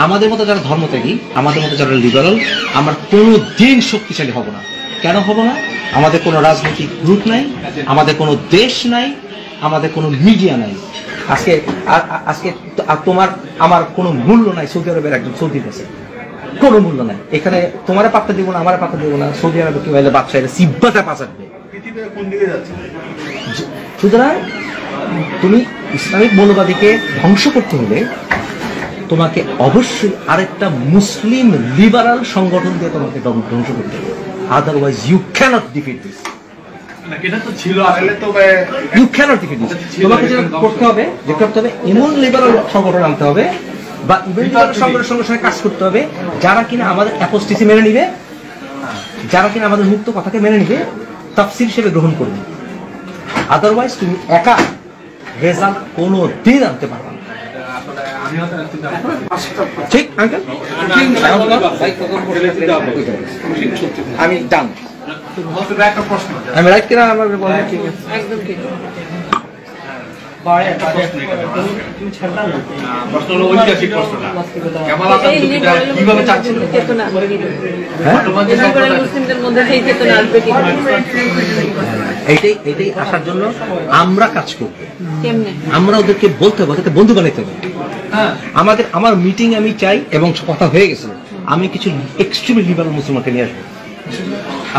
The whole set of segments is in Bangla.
আমাদের মতো যারা ধর্মত্যাগী, আমাদের মতো যারা লিবারাল, আমরা কোনো দিন শক্তিশালী হব না। কেন হব না? আমাদের কোনো রাজনৈতিক গ্রুপ নাই, আমাদের কোনো দেশ নাই, আমাদের কোনো মিডিয়া নাই। আজকে আজকে তোমার আমার কোনো মূল্য নাই সৌদি আরবের একজন সৌদি দেশে, কোনো মূল্য নাই। এখানে তোমার পাত্তা দিব না, আমার পাত্তা দিব না, সৌদি আরবে কি হলে বাচ্চা এটা সিব্বাটা পাচারবে। সুতরাং তুমি ইসলামিক মৌলবাদীকে ধ্বংস করতে হলে তোমাকে অবশ্যই আরেকটা মুসলিম লিবারাল সংগঠন দিয়ে তোমাকে ধ্বংস করতে হবে, otherwise you cannot defeat this. তোমাকে যেটা করতে হবে এমন লিবারাল সংগঠন আনতে হবে বা সংগঠনের সঙ্গে সঙ্গে কাজ করতে হবে যারা কিনা আমাদের অ্যাপোস্টেসি মেনে নিবে, যারা কিনা আমাদের মুক্ত কথাকে মেনে নিবে, তাফসীর হিসেবে গ্রহণ করবে। আদারওয়াইজ তুমি একা রেজাল্ট কোনো দিন আনতে পারবে না। ঠিক আঙ্কেল, আমি ডান, আমি রাইট কিনা আমার বলে ঠিক আছে, একদম ঠিক। এইটাই আসার জন্য আমরা কাজ করবো, আমরা ওদেরকে বলতে হবে, ওদেরকে বন্ধু বানাইতে হবে। আমার মিটিং আমি চাই এবং কথা হয়ে গেছিল, আমি কিছু এক্সট্রিমলি লিবারাল মুসলমানকে নিয়ে আসবো।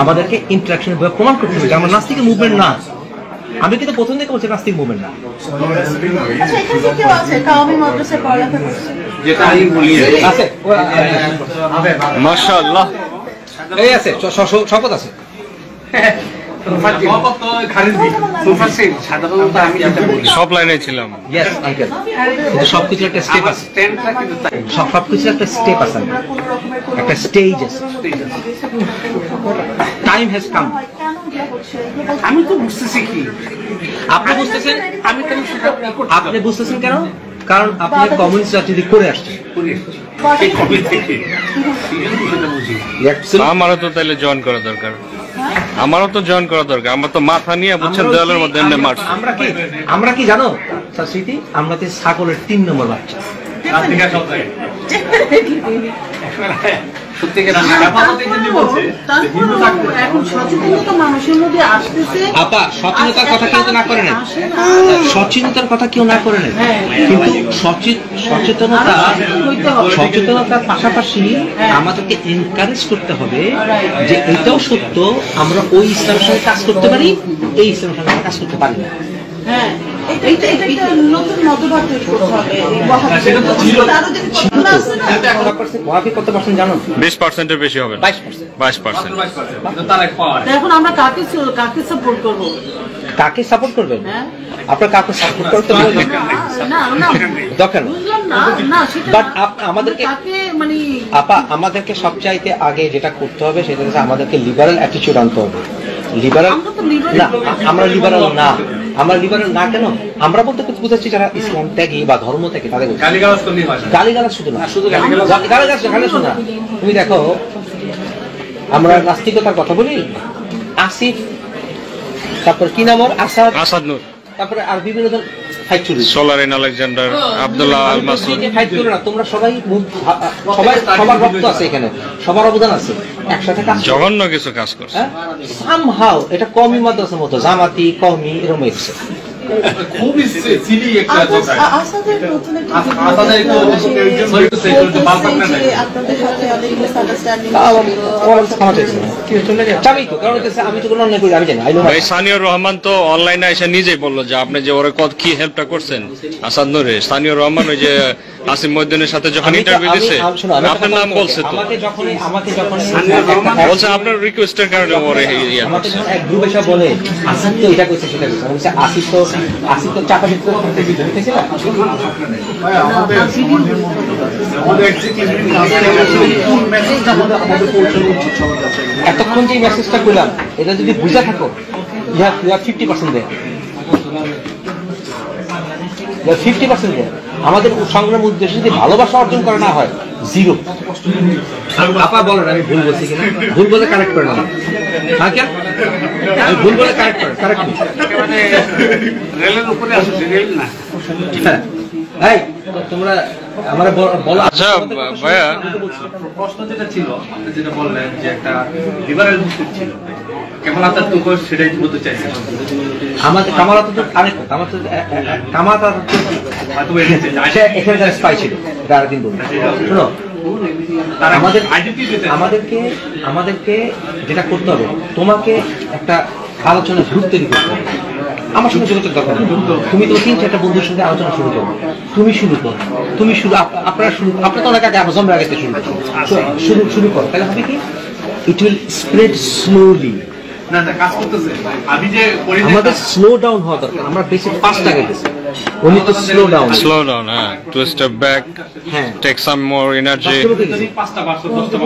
আমাদেরকে ইন্টারাকশনের ভাবে প্রমাণ করতে হবে যে আমরা নাস্তিকের মুভমেন্ট না। আমি কিন্তু প্রথম থেকে বলছি নাস্তিক মুভমেন্ট না। মাশাআল্লাহ, এই আছে শপথ আছে। সব লাইনে ছিলাম, কিন্তু সবকিছুর একটা স্টেপ আছে, সবকিছুর একটা স্টেপ আছে, একটা স্টেজ আছে। Time has come. আমি তো বুঝতেছি কি আপনি বুঝতেছেন, আপনি বুঝতেছেন কেন? কারণ আপনি কমিউনিস্ট রাজনীতি করে আসছেন। আমারও তো তাহলে জয়েন করা দরকার, আমারও তো জয়েন করা দরকার। আমার তো মাথা নিয়ে বুঝছেন দেওয়ালের মধ্যে এমনি মারছে। আমরা কি জানো স্মৃতি, আমরা তো ছাগলের 3 নম্বর বাচ্চা। আপা সচেতনতার কথা কেউ না করে না, সচেতনতার কথা কেউ না করে না, কিন্তু সচেতনতার পাশাপাশি আমাদেরকে এনকারেজ করতে হবে যে এটাও সত্য আমরা ওই ইসলামের সঙ্গে কাজ করতে পারি, এই ইসলামের সঙ্গে কাজ করতে পারি না। কত পার্সেন্ট জানো? 20%-এর বেশি হবে, 22%। এখন আমরা কাকে সাপোর্ট করব? কাকে সাপোর্ট করবেন? আপনার কাকে সাপোর্ট করতে বলবেন দরকার বাট আমাদেরকে আপা আমাদেরকে সবচাইতে আগে যেটা করতে হবে সেটা হচ্ছে আমাদেরকে লিবারাল অ্যাটিটিউড আনতে হবে। লিবারাল না, আমরা লিবারাল না। আমরা লিবারাল না কেন? আমরা বলতে বুঝাচ্ছি যারা ইসলাম ত্যাগী বা ধর্ম ত্যাগী তাদের গালিগালাজ শুধু না, গালিগালাজ শুধু না। তুমি দেখো আমরা নাস্তিকতার কথা বলি, আসিফ, তারপর কি নাম ওর, আসাদ নূর, তারপরে আর বিভিন্ন জন ফাইট চুরি, সোলারিন আলেকজান্ডার, আব্দুল্লাহ আল মাসুদ। ফাইট করো না তোমরা, সবার রক্ত আছে এখানে, সবার অবদান আছে, একসাথে কাজ জঘন্য কিছু কাজ করছে। সামহাউ এটা কওমি মাদ্রাসার মতো, জামাতি কওমি এরকম হয়েছে। খুবই সিলি একটা আসাদের নতুন সানিউর রহমান তো অনলাইনে এসে নিজেই বললো যে আপনি যে ওরা কি হেল্পটা করছেন আসাদ নূরে। সানিউর রহমান ওই যে আসিম মহিউদ্দিনের সাথে যখন ইন্টারভিউ দিচ্ছে আপনার নাম বলছে, তো বলছে আপনার রিকোয়েস্টের কারণে ওরে বলে আসিফ তো এটা করছে সেটা করছে, আসিফ তো চাপা দিতে এতক্ষণ যে মেসেজটা করলাম এটা যদি বুঝা থাকো, ইউ হ্যাভ 50% দেয়, 50% দেয়। আমাদের সংগ্রামের উদ্দেশ্য যদি ভালোবাসা অর্জন করা না হয়, 0। আপা বলেন আমি ভুল বলছি কিনা? ভুল বলে কারেক্ট করে না, আমি ভুল বলে কারেক্ট রেলের উপরে আসছে, রেল না। তোমরা আমার বলা আচ্ছা ভাইয়া, প্রশ্ন যেটা ছিল আপনি যেটা বললেন যে একটা লিবারেল মুসলিম ছিল, কেমন আপনার তো সেটাই বলতে চাইছেন। আমাদের কামাল আতাতুর্ক আরেকটা কামাল আতাতুর্ক এখানকার স্পাই ছিল, এটা আরেকদিন বলবো। শোনো, আমাদেরকে যেটা করতে হবে, তোমাকে একটা আলোচনা গ্রুপ তৈরি করতে হবে। আমার সঙ্গে যোগাযোগ দরকার নেই। তুমি তো 3-4টা বন্ধুর সঙ্গে আলোচনা শুরু করো, তুমি শুরু করো, আপনারা তো অনেক আগে অ্যামাজন আগে থেকে শুরু করো, তাহলে হবে কি, ইট উইল স্প্রেড স্লোলি। না কাজ করতেছে, আমি যে আমাদের স্লো ডাউন হওয়া দরকার। আমরা বেশি ফাস্ট আগে গেছি, উনি তো স্লো ডাউন, হ্যাঁ, টু স্টেপ ব্যাক, হ্যাঁ, টেক সাম মোর এনার্জি। 5টা 10টা